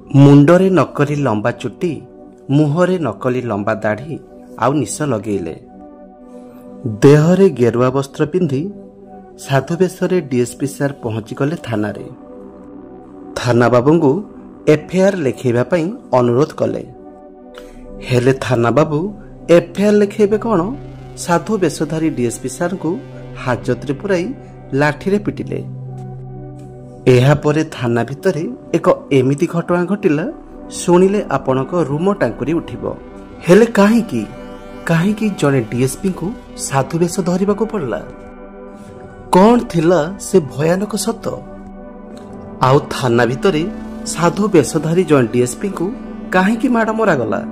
मुंडरे नकली लंबा चुट्टी मुहरे नकली लंबा दाढ़ी आउ निश लगेले। देहरे गेरुआ वस्त्र पिंधि साधु बेशरे डीएसपी सार पहुंचीगले थाना रे। थाना बाबू को एफआईआर लिखेबा पई अनुरोध कले। हेले थाना बाबू एफआईआर लिखेबे कौन साधु बेशधारी डीएसपी सार को हाजत रे पुराई लाठी रे पिटिले। एहा परे थाना भितरे एक एमिति घटना घटिला शुणिले आपणक रूम टांकुरी उठिबो। हेले काहींकी जने डीएसपी को साधु बेश धरिबा को पड़ला। कौन थिला से भयानक सत? आउ थाना भितरे साधु बेशधारी जन डीएसपी को काहींकी माड़ मरा गला।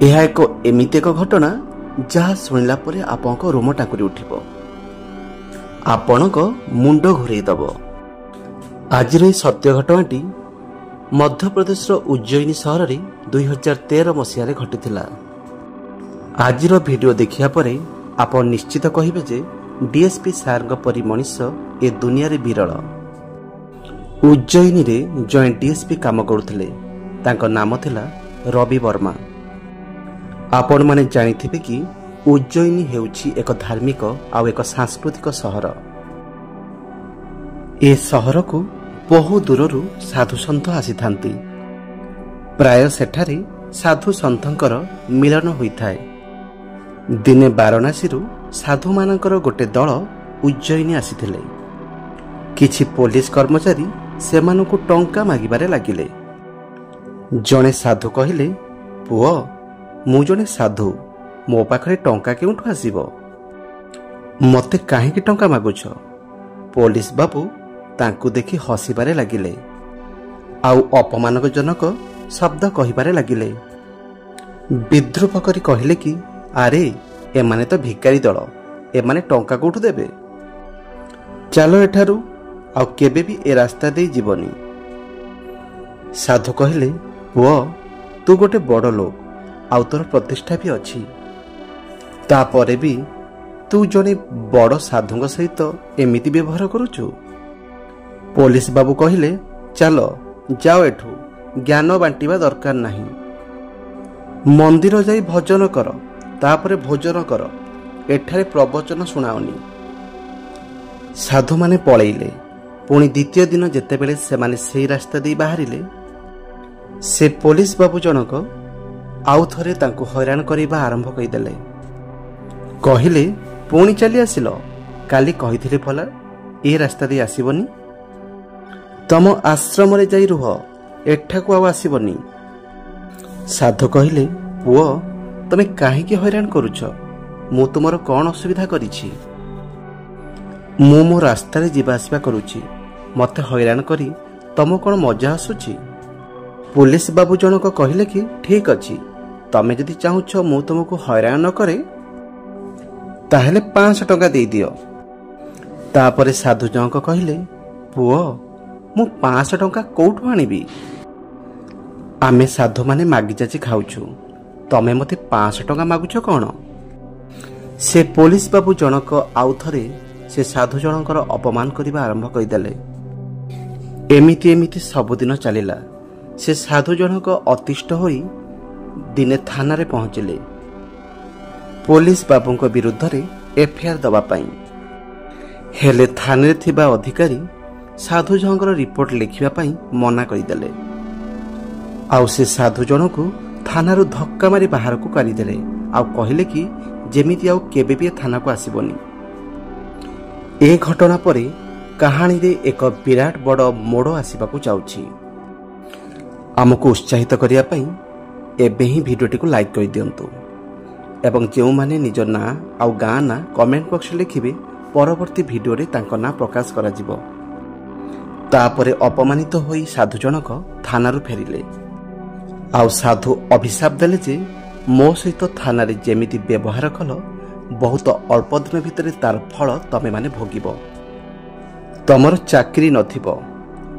यह एक एमिति एक घटना जहा शुणिला परे आपणक रूम टांकुरी उठिबो, आपणक मुंड घुरेई दबो। आज सत्य घटनाटी मध्यप्रदेश उज्जयिनी सहर में 2013 मसीह घटी। आज वीडियो देखिया परे आप निश्चित कहिबे जे डीएसपी सार परी मनीष ए दुनिया रे विरल। उज्जयिनी रे जय डीएसपी काम करुथिले, तांको नाम थिला रवि वर्मा। आपण माने जानिथिबे कि उज्जयिनी हेउछि एक धार्मिक आउ एक सांस्कृतिक सहर। ए सहर को बहु दूररू साधु सन्थ आसी थांती। प्राय सेठारे साधु सन्थंकर मिलन होइथाए। दिने वाराणसीरू साधु मानकर गोटे दल उज्जयिनी आसीथिले। किछि पुलिस कर्मचारी सेमानकु टंका मागिबारे लागिले। जणे साधु कहिले, पुओ मु जणे साधु, मो पाखरे टंका केउठु आसीबो? मते काहेकि टंका मागुछ? पुलिस बाबू तांकु देखि हसिबारे लागिले आउ अपमानजनक शब्द कहिबारे लागिले। विद्रूप करी कहिले कि आरे एमाने तो भिकारी दल, एमाने टंका कोठु देबे? चलो एठारू आउ केबे भी ए रास्ता दे जीवनी। साधु कहिले, पुओ तू गोटे बड़ लोक, आउ तोर प्रतिष्ठा भी अछि, तापरे भी तू जने बड़ साधुंग सहित एमिति व्यवहार करुछु? पुलिस बाबू कहिले, चलो जाओ एठू, ज्ञान बांटिबा दरकार नाही। मंदिर जाई भजन कर, तापरे भोजन कर, एठारे प्रवचन सुनाओनी। साधु माने पळेइले। पुणी द्वितीय दिन जेतेबेले सेमाने सेई रास्ता देई बाहरिले, से पुलिस बाबू जनक आउ थरे तांकु हैरान करिबा आरंभ कइदेले। कहिले, पुणी चली आसिलो, काली कहिथिले फला ए रास्ता देई आसीबनी, तम आश्रम रे जाई रुह, एठाकु आउ आसीबनी। साधु कहिले, पुओ तमे काहेकि हैरान करूछ? मु तुमर कौन असुविधा करिछि? मु मो रास्ता रे जीवा आसीबा करूछि, मते हैरान करी तम कौन मजा आसुछि? पुलिस बाबू जनक कहिले कि ठीक अछि, तमे जदि चाहुछ मु तुमको हैरान न करे ताहेले 500 टंका देई दियो। तापरे साधु जनक कहिले, पुओ मु 500 टंका कोठु आनिबी? आमे साधु माने मागी जाची खाउछु, तमे मते 500 टंका मागुछ कौन? से पुलिस बाबू जनक आउ थरे से साधु जनकर अपमान करिबा आरंभ कइदेले। एमिति एमिति सबुदिन चलिला। से साधु जनक अतिष्ठ होई दिने थाना रे पहुंचिले पुलिस बाबूंक विरुद्ध रे एफआईआर दबा पई। हेले थाने थिबा अधिकारी साधु जनकर रिपोर्ट लिखिबा पई मना करिदेले। आउ से साधु जनकु थानारू धक्का मारी बाहर को काढिदेले आउ कहिले कि जेमिति आउ केबे भी थाना को आसीबनी। ए घटना परे कहानी रे एक विराट बड़ मोड़ आसीबाकू जाउछि। आमको उत्साहित करिया पई एबे ही वीडियोटी को लाइक कर दियंतु एवं जेउ माने निज ना आउ गाँ ना कमेंट बॉक्स लिखिबे, परवर्ती वीडियो रे तांको ना प्रकाश करा जिवो। तापरे अपमानित होई साधु जनक थानारू फेरिले आउ साधु अभिशाप देले जे मो सहित थाना रे जेमिति व्यवहार कल बहुत अल्प दिन भितरे तार फल तमे माने भोगिबो। तमर चाकरी नथिबो,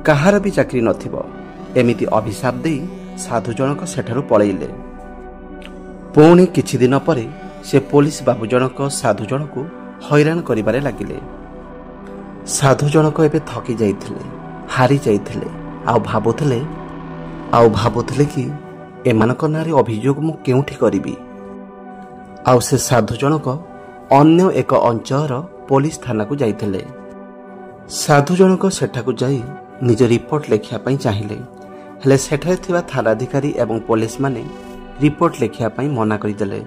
कहार भी चाकरी नथिबो, एमिति अभिशाप देई साधु जनक सेठारू पळेइले। पुणी किछि दिन परे से पुलिस बाबू जनक साधु जनकु हैरान करिबारे लागिले। साधु जनक एबे थकी जाइथिले, हारी जाइथिले आउ भाबुथिले ଆଉ ଭାବୁଥିଲେ କି ଏମାନଙ୍କ ନାଁରେ ଅଭିଯୋଗ ମୁଁ କେଉଁଠି କରିବି। ଆଉ ସେ ସାଧୁ ଜଣକ ଅନ୍ୟ ଏକ ଅଞ୍ଚଳର ପୋଲିସ ଥାନାକୁ ଯାଇଥିଲେ। ସାଧୁ ଜଣକ ସେଠାକୁ ଯାଇ ନିଜ ରିପୋର୍ଟ ଲେଖିବା ପାଇଁ ଚାହିଁଲେ, ହେଲେ ସେଠାରେ ଥିବା ଥାନାଧିକାରୀ ଏବଂ ପୋଲିସମାନେ ରିପୋର୍ଟ ଲେଖିବା ପାଇଁ ମନା କରିଦେଲେ।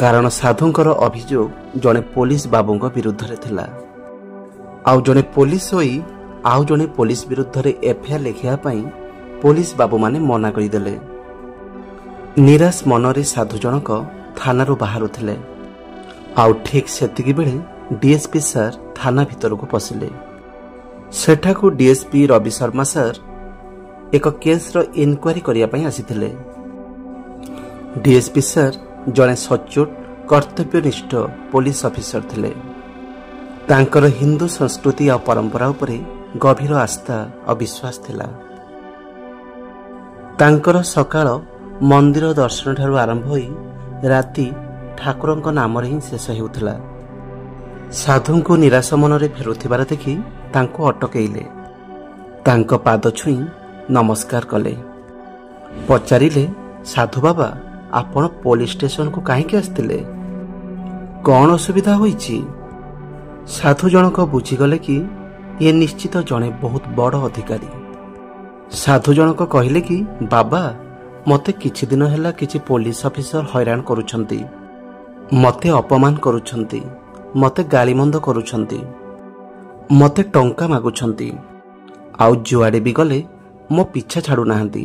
କାରଣ ସାଧୁଙ୍କର ଅଭିଯୋଗ ଜଣେ ପୋଲିସ ବାବୁଙ୍କ ବିରୁଦ୍ଧରେ ଥିଲା। ଆଉ ଜଣେ ପୋଲିସ ହୋଇ ଆଉ ଜଣେ ପୋଲିସ ବିରୁଦ୍ଧରେ ଏଫଆଇଆର ଲେଖିବା ପାଇଁ ପୋଲିସ ବାବୁମାନେ ମନା କରିଦେଲେ। ନିରାଶ ମନରେ ସାଧୁ ଜଣକ ଥାନାରୁ ବାହାରୁଥିଲେ। ଆଉ ଠିକ୍ ସେତିକି ବେଳେ ଡିଏସ୍ପି ସାର୍ ଥାନା ଭିତରକୁ ପଶିଲେ। ସେଠାକୁ ଡିଏସ୍ପି ରବି ଶର୍ମା ସାର୍ ଏକ କେସ୍ର ଇନକ୍ୱାରି କରିବା ପାଇଁ ଆସିଥିଲେ। ଡିଏସ୍ପି ସାର୍ ଜଣେ ସଚ୍ଚୋଟ କର୍ତ୍ତବ୍ୟନିଷ୍ଠ ପୋଲିସ ଅଫିସର ଥିଲେ। ତାଙ୍କର ହିନ୍ଦୁ ସଂସ୍କୃତି ଆଉ ପରମ୍ପରା ଉପରେ ଗଭୀର ଆସ୍ଥା ଆଉ ବିଶ୍ୱାସ ଥିଲା। ତାଙ୍କର ସକାଳ ମନ୍ଦିର ଦର୍ଶନଠାରୁ ଆରମ୍ଭ ହୋଇ ରାତି ଠାକୁରଙ୍କ ନାମରେ ହିଁ ଶେଷ ହେଉଥିଲା। ସାଧୁଙ୍କୁ ନିରାଶ ମନରେ ଫେରୁଥିବାର ଦେଖି ତାଙ୍କୁ ଅଟକେଇଲେ। ତାଙ୍କ ପାଦ ଛୁଇଁ ନମସ୍କାର କଲେ। ପଚାରିଲେ, ସାଧୁ ବାବା, ଆପଣ ପୋଲିସ ଷ୍ଟେସନକୁ କାହିଁକି ଆସିଥିଲେ? କ'ଣ ଅସୁବିଧା ହୋଇଛି? ସାଧୁ ଜଣକ ବୁଝିଗଲେ କି ଇଏ ନିଶ୍ଚିତ ଜଣେ ବହୁତ ବଡ଼ ଅଧିକାରୀ। ସାଧୁ ଜଣକ କହିଲେ କି, ବାବା, ମୋତେ କିଛି ଦିନ ହେଲା କିଛି ପୋଲିସ ଅଫିସର ହଇରାଣ କରୁଛନ୍ତି। ମୋତେ ଅପମାନ କରୁଛନ୍ତି, ମୋତେ ଗାଳିମନ୍ଦ କରୁଛନ୍ତି, ମୋତେ ଟଙ୍କା ମାଗୁଛନ୍ତି, ଆଉ ଯୁଆଡ଼େ ବି ଗଲେ ମୋ ପିଛା ଛାଡ଼ୁନାହାନ୍ତି।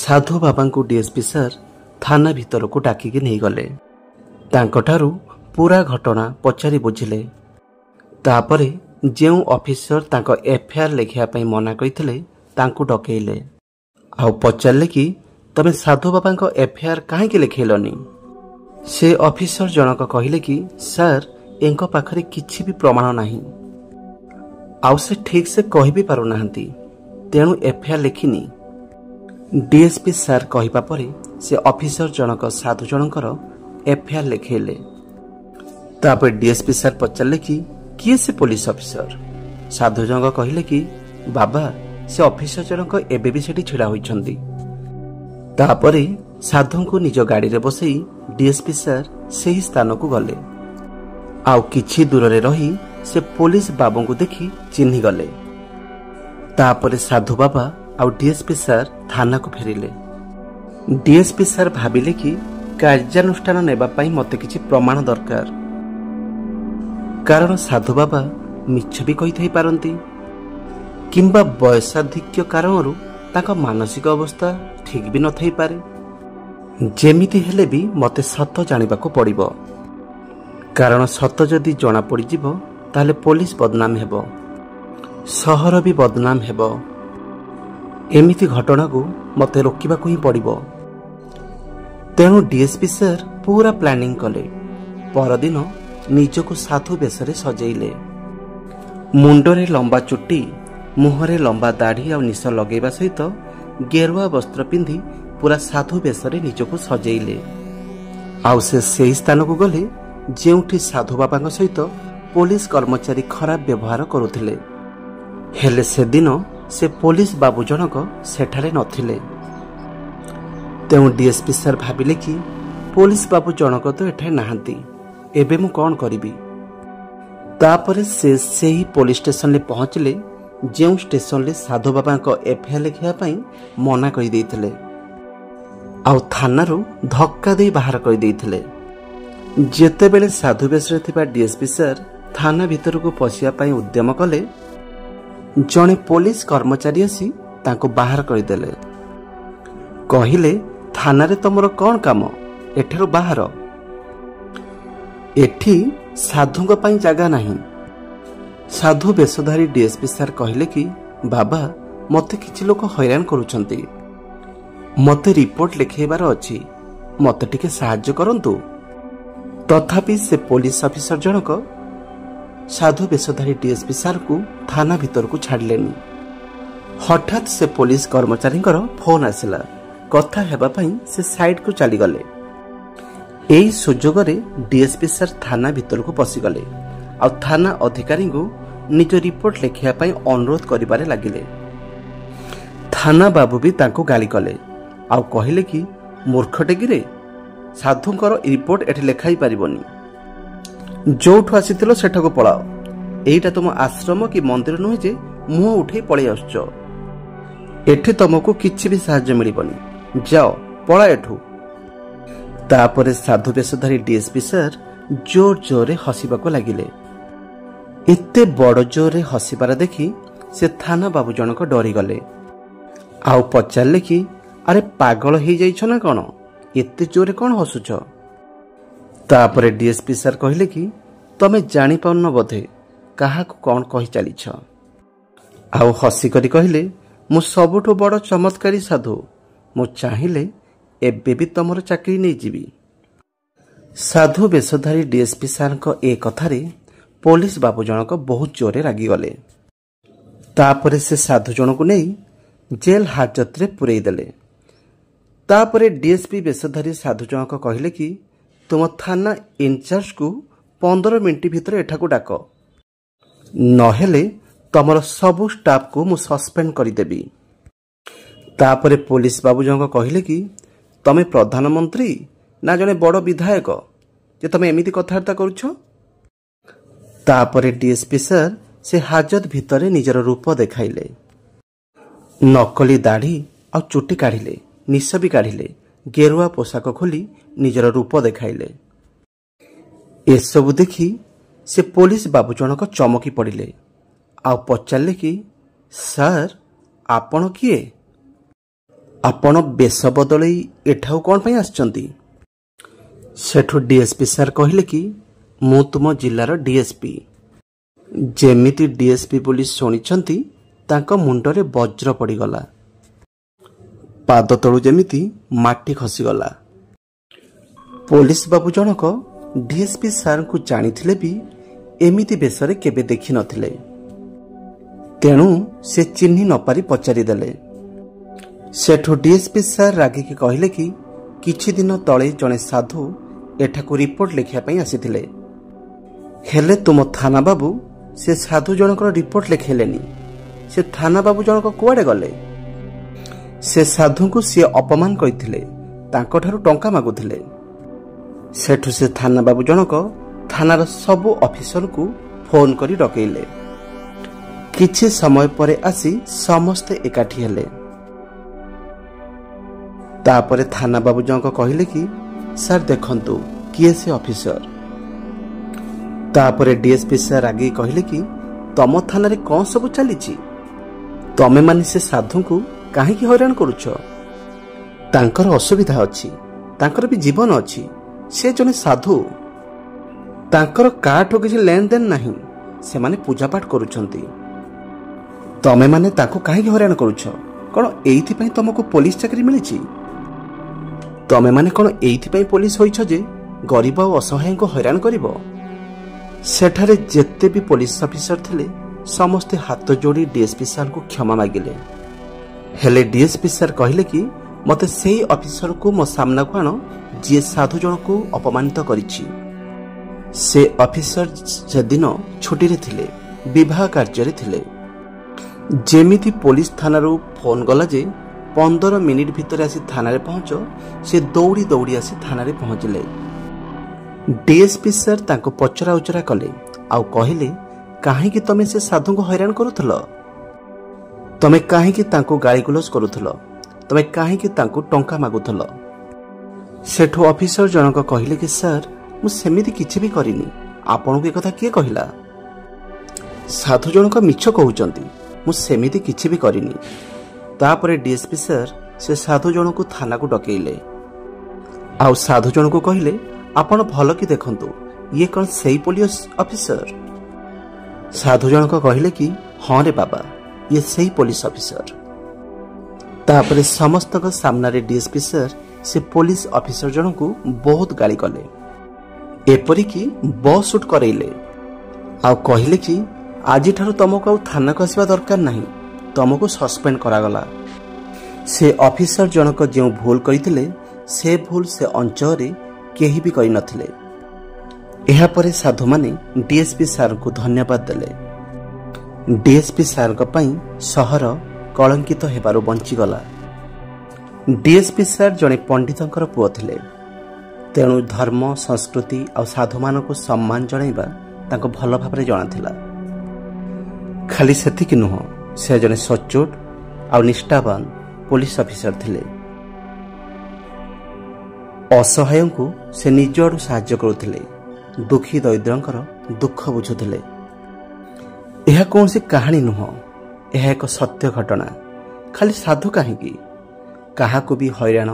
ସାଧୁ ବାବାଙ୍କୁ ଡିଏସ୍ପି ସାର୍ ଥାନା ଭିତରକୁ ଡାକିକି ନେଇଗଲେ। ତାଙ୍କଠାରୁ ପୁରା ଘଟଣା ପଚାରି ବୁଝିଲେ। ତାପରେ ଯେଉଁ ଅଫିସର ତାଙ୍କ ଏଫଆଇଆର ଲେଖିବା ପାଇଁ ମନା କରିଥିଲେ ତାଙ୍କୁ ଡକେଇଲେ। ଆଉ ପଚାରିଲେ କି, ତମେ ସାଧୁ ବାବାଙ୍କ ଏଫଆଇଆର କାହିଁକି ଲେଖେଇଲନି? ସେ ଅଫିସର ଜଣକ କହିଲେ କି, ସାର୍, ଏଙ୍କ ପାଖରେ କିଛି ବି ପ୍ରମାଣ ନାହିଁ, ଆଉ ସେ ଠିକ୍ ସେ କହି ବି ପାରୁନାହାନ୍ତି, ତେଣୁ ଏଫଆଇଆର ଲେଖିନି। ଡିଏସ୍ପି ସାର୍ କହିବା ପରେ ସେ ଅଫିସର ଜଣକ ସାଧୁ ଜଣଙ୍କର ଏଫଆଇଆର ଲେଖେଇଲେ। ତାପରେ ଡିଏସ୍ପି ସାର୍ ପଚାରିଲେ କି, କିଏ ସେ ପୋଲିସ ଅଫିସର? ସାଧୁ ଜଣକ କହିଲେ କି, ବାବା, ସେ ଅଫିସର ଜଣକ ଏବେ ବି ସେଠି ଛିଡ଼ା ହୋଇଛନ୍ତି। ତାପରେ ସାଧୁଙ୍କୁ ନିଜ ଗାଡ଼ିରେ ବସେଇ ଡିଏସ୍ପି ସାର୍ ସେହି ସ୍ଥାନକୁ ଗଲେ। ଆଉ କିଛି ଦୂରରେ ରହି ସେ ପୋଲିସ ବାବୁଙ୍କୁ ଦେଖି ଚିହ୍ନିଗଲେ। ତାପରେ ସାଧୁ ବାବା ଆଉ ଡିଏସ୍ପି ସାର୍ ଥାନାକୁ ଫେରିଲେ। ଡିଏସ୍ପି ସାର୍ ଭାବିଲେ କି କାର୍ଯ୍ୟାନୁଷ୍ଠାନ ନେବା ପାଇଁ ମୋତେ କିଛି ପ୍ରମାଣ ଦରକାର। କାରଣ ସାଧୁ ବାବା ମିଛ ବି କହିଥାଇ ପାରନ୍ତି, କିମ୍ବା ବୟସାଧିକ୍ୟ କାରଣରୁ ତାଙ୍କ ମାନସିକ ଅବସ୍ଥା ଠିକ୍ ବି ନଥାଇପାରେ। ଯେମିତି ହେଲେ ବି ମୋତେ ସତ ଜାଣିବାକୁ ପଡ଼ିବ। କାରଣ ସତ ଯଦି ଜଣାପଡ଼ିଯିବ ତାହେଲେ ପୋଲିସ ବଦନାମ ହେବ, ସହର ବି ବଦନାମ ହେବ। ଏମିତି ଘଟଣାକୁ ମୋତେ ରୋକିବାକୁ ହିଁ ପଡ଼ିବ। ତେଣୁ ଡିଏସ୍ପି ସାର୍ ପୁରା ପ୍ଲାନିଂ କଲେ। ପରଦିନ ନିଜକୁ ସାଧୁ ବେଶରେ ସଜେଇଲେ। ମୁଣ୍ଡରେ ଲମ୍ବା ଚୁଟି, ମୁହଁରେ ଲମ୍ବା ଦାଢ଼ି ଆଉ ନିଶ ଲଗେଇବା ସହିତ ଗେରୁଆ ବସ୍ତ୍ର ପିନ୍ଧି ପୁରା ସାଧୁ ବେଶରେ ନିଜକୁ ସଜେଇଲେ। ଆଉ ସେ ସେହି ସ୍ଥାନକୁ ଗଲେ ଯେଉଁଠି ସାଧୁ ବାବାଙ୍କ ସହିତ ପୋଲିସ କର୍ମଚାରୀ ଖରାପ ବ୍ୟବହାର କରୁଥିଲେ। ହେଲେ ସେଦିନ ସେ ପୋଲିସ ବାବୁ ଜଣକ ସେଠାରେ ନଥିଲେ। ତେଣୁ ଡିଏସ୍ପି ସାର୍ ଭାବିଲେ କି ପୋଲିସ ବାବୁ ଜଣକ ତ ଏଠାରେ ନାହାନ୍ତି, ଏବେ ମୁଁ କ'ଣ କରିବି? ତାପରେ ସେ ସେହି ପୋଲିସ ଷ୍ଟେସନରେ ପହଞ୍ଚିଲେ ଯେଉଁ ଷ୍ଟେସନରେ ସାଧୁ ବାବାଙ୍କ ଏଫଆଇଆର ଲେଖିବା ପାଇଁ ମନା କରିଦେଇଥିଲେ, ଆଉ ଥାନାରୁ ଧକ୍କା ଦେଇ ବାହାର କରିଦେଇଥିଲେ। ଯେତେବେଳେ ସାଧୁ ବେଶରେ ଥିବା ଡିଏସ୍ପି ସାର୍ ଥାନା ଭିତରକୁ ପଶିବା ପାଇଁ ଉଦ୍ୟମ କଲେ, ଜଣେ ପୋଲିସ କର୍ମଚାରୀ ଆସି ତାଙ୍କୁ ବାହାର କରିଦେଲେ। କହିଲେ, ଥାନାରେ ତମର କ'ଣ କାମ? ଏଠାରୁ ବାହାର। ଏଠି ସାଧୁଙ୍କ ପାଇଁ ଜାଗା ନାହିଁ। ସାଧୁ ବେଶଧାରୀ ଡିଏସ୍ପି ସାର୍ କହିଲେ କି, ବାବା, ମୋତେ କିଛି ଲୋକ ହଇରାଣ କରୁଛନ୍ତି, ମୋତେ ରିପୋର୍ଟ ଲେଖେଇବାର ଅଛି, ମୋତେ ଟିକେ ସାହାଯ୍ୟ କରନ୍ତୁ। ତଥାପି ସେ ପୋଲିସ ଅଫିସର ଜଣକ ସାଧୁ ବେଶଧାରୀ ଡିଏସ୍ପି ସାର୍ଙ୍କୁ ଥାନା ଭିତରକୁ ଛାଡ଼ିଲେନି। ହଠାତ୍ ସେ ପୋଲିସ କର୍ମଚାରୀଙ୍କର ଫୋନ୍ ଆସିଲା। କଥା ହେବା ପାଇଁ ସେ ସାଇଡ୍କୁ ଚାଲିଗଲେ। ଏହି ସୁଯୋଗରେ ଡିଏସ୍ପି ସାର୍ ଥାନା ଭିତରକୁ ପଶିଗଲେ ଆଉ ଥାନା ଅଧିକାରୀଙ୍କୁ ନିଜ ରିପୋର୍ଟ ଲେଖିବା ପାଇଁ ଅନୁରୋଧ କରିବାରେ ଲାଗିଲେ। थाना बाबू भी तांको गाली कले आउ कहिले कि मूर्खटे गिरे साधुंकर रिपोर्ट एठी लेखाई पारिबनी जोठु आसीथिलो सेठाको पळाओ एईटा तुम आश्रम कि मंदिर नुहे जे मुह उठे पळै आसछ एठी तुमको किछि भी साहाय्य मिलिबनी जाओ पळा एठू। तापरे साधु वेशधारी डीएसपी सर जोर जोरे हसिबाको लागिले। एते बड़ जोरे हसिबार देखि से थाना बाबू जनक डरी गले आउ पचारले कि अरे पागल हो जाइछ ना कौन एते जोरे कौन हसुछ। तापरे डीएसपी सर कहले कि तमे जानी पाउन बोधे काहाकु कौन कहि चलीछ आउ हसी करी कहले मु सबुठु बड़ चमत्कारी साधु मु चाहिले एबे भी तमर चाकरी नहीं जीवी। साधु वेशधारी डीएसपी सर ए कथारे पुलिस बाबू जनक बहुत जोरे रागी गले। तापरे से साधु जनक नहीं जेल हाजत रे पुरई देले। तापरे डीएसपी वेशधारी साधु जनक कहले कि तुम थाना इनचार्ज को 15 मिनिट भितर एठाकू डाक नहेले तमर सबु स्टाफ को मु सस्पेंड करिदेबी। तापरे पुलिस बाबू जनक कहले कि तमे प्रधानमंत्री ना जने बड़ विधायक जे तमे एमिति कथार्ता करूछ। तापरे डीएसपी सर से हाजत भितरे निजर रूप देखाइले नकली दाढ़ी आ चुटी काढ़िले निश भी काढ़िले गेरुआ पोशाक खोली निजर रूप देखाइले। एसबु देखि से पुलिस बाबू जनक चमकी पड़िले आ पचारे कि सर आपण किए आपण बेश बदलई एठाऊ कौन पाई आछंती। सेठू डीएसपी सर कहले कि मु तुम जिलार डीएसपी जेमिति डीएसपी पुलिस शुणिछंती तांको मुंडरे वज्र पड़ीगला पाद तळु जेमिति माटी खसीगला। पुलिस बाबू जनक डीएसपी सर को जानिथिले भी एमिति बेसरे केबे देखि नथिले तेणु से चिन्ही न पारी पचारि देले। सेठू डीएसपी सर रागिकी कहले कि किछि दिन तळे जणे साधु एठाकू रिपोर्ट लिखिया पई आसीथिले हेले तुम थाना बाबू से साधु जनकर रिपोर्ट लिखेलेनी से थाना बाबू जनक कुआडे गले। से साधु को सी अपमान करथिले तांको ठारू टंका मागुथिले। सेठू से थाना बाबू जनक थानार सबु ऑफिसर को फोन करी डकैले। किछि समय परे आसी समस्ते एकाठी हेले। तापरे थाना बाबू जनक कहले कि सर देखंतु किए से ऑफिसर। तापरे डीएसपी सर आगे कहले कि तम थाना रे कौन सब चली तमे माने से साधु को काहे की हैरान करूछ तांकर असुविधा अछि तांकर भी जीवन अछि से जने साधु तांकर काठो किछि लेन देन नाही से माने पूजा पाठ करूछंती तमे माने ताको काहे की हैरान करूछ कोन एइथि पई तमको पुलिस चाकरी मिलिछि तमे माने कोन एइथि पई पुलिस होइछ जे गरीब और असहाय को हैरान करिवो। सेठारे जेते भी पुलिस ऑफिसर थिले समस्ते हाथ जोड़ी डीएसपी सर को क्षमा मागिले हेले डीएसपी सर कहले कि मते सेही ऑफिसर को मो सामना को आनो जे साधु जन को अपमानित करिछि। से ऑफिसर से दिन छुट्टी रे थिले विवाह कार्य रे थिले। जेमिति पुलिस थाना रो फोन गला जे 15 मिनिट भितर आसी थाना रे पहुंच से दौड़ी दौड़ी आसी थाना रे पहुंचले। डीएसपी सर तांको पचरा उचरा कले आउ कहले काहे कि तमे से साधु को हैरान करूथल तमे काहे कि तांको गाली गुलस करूथल तमे काहे कि तांको टंका मागुथल। सेठो ऑफिसर जनक कहले कि सर मु सेमिति किछि भी करिनी आपन के कथा किए कहिला साधु जनक मिछ कहउचंती मु सेमिति किछि भी करिनी। तापरे डीएसपी सर से साधु जन को थाना को डकैले आउ साधु जन को कहले आपण भल कि देखंतु ये कौन सही पुलिस ऑफिसर। साधु जनक कहले कि हाँ रे बाबा ये सही पुलिस ऑफिसर। तापरे समस्त सामना रे डीएसपी सर से पुलिस ऑफिसर जन को बहुत गाली कले एपरिकी बस शूट करैले आउ कहले कि आज ठारू तुमको थाना को आसवा दरकार नहीं तुमको सस्पेंड करागला। से ऑफिसर जनक जो भूल करथिले से भूल से अंचल केही भी करि नथिले। एहा परे साधु माने डीएसपी सर को धन्यवाद देले। डीएसपी सर को पई शहर କଳଙ୍କିତ ହେବାରୁ ବଞ୍ଚିଗଲା। ଡିଏସ୍ପି ସାର୍ ଜଣେ ପଣ୍ଡିତଙ୍କର ପୁଅ ଥିଲେ, ତେଣୁ ଧର୍ମ, ସଂସ୍କୃତି ଆଉ ସାଧୁମାନଙ୍କୁ ସମ୍ମାନ ଜଣାଇବା ତାଙ୍କୁ ଭଲ ଭାବରେ ଜଣାଥିଲା। ଖାଲି ସେତିକି ନୁହଁ, ସେ ଜଣେ ସଚ୍ଚୋଟ ଆଉ ନିଷ୍ଠାବାନ ପୋଲିସ ଅଫିସର ଥିଲେ। ଅସହାୟଙ୍କୁ ସେ ନିଜ ଆଡୁ ସାହାଯ୍ୟ କରୁଥିଲେ, ଦୁଃଖୀ ଦରିଦ୍ରଙ୍କର ଦୁଃଖ ବୁଝୁଥିଲେ। ଏହା କୌଣସି କାହାଣୀ ନୁହଁ, ଏହା ଏକ ସତ୍ୟ ଘଟଣା। ଖାଲି ସାଧୁ କାହିଁକି, କାହାକୁ ବି ହଇରାଣ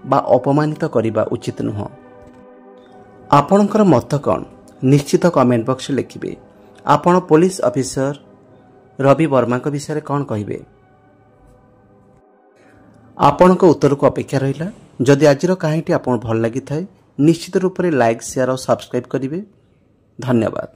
ବା ଅପମାନିତ କରିବା ଉଚିତ ନୁହଁ। ଆପଣଙ୍କର ମତ କ'ଣ ନିଶ୍ଚିତ କମେଣ୍ଟ ବକ୍ସରେ ଲେଖିବେ। ଆପଣ ପୋଲିସ ଅଫିସର ରବି ବର୍ମାଙ୍କ ବିଷୟରେ କ'ଣ କହିବେ? ଆପଣଙ୍କ ଉତ୍ତରକୁ ଅପେକ୍ଷା ରହିଲା। ଯଦି ଆଜିର କାହାଣୀଟି ଆପଣଙ୍କୁ ଭଲ ଲାଗିଥାଏ ନିଶ୍ଚିତ ରୂପରେ ଲାଇକ୍, ସେୟାର ଆଉ ସବସ୍କ୍ରାଇବ୍ କରିବେ। ଧନ୍ୟବାଦ।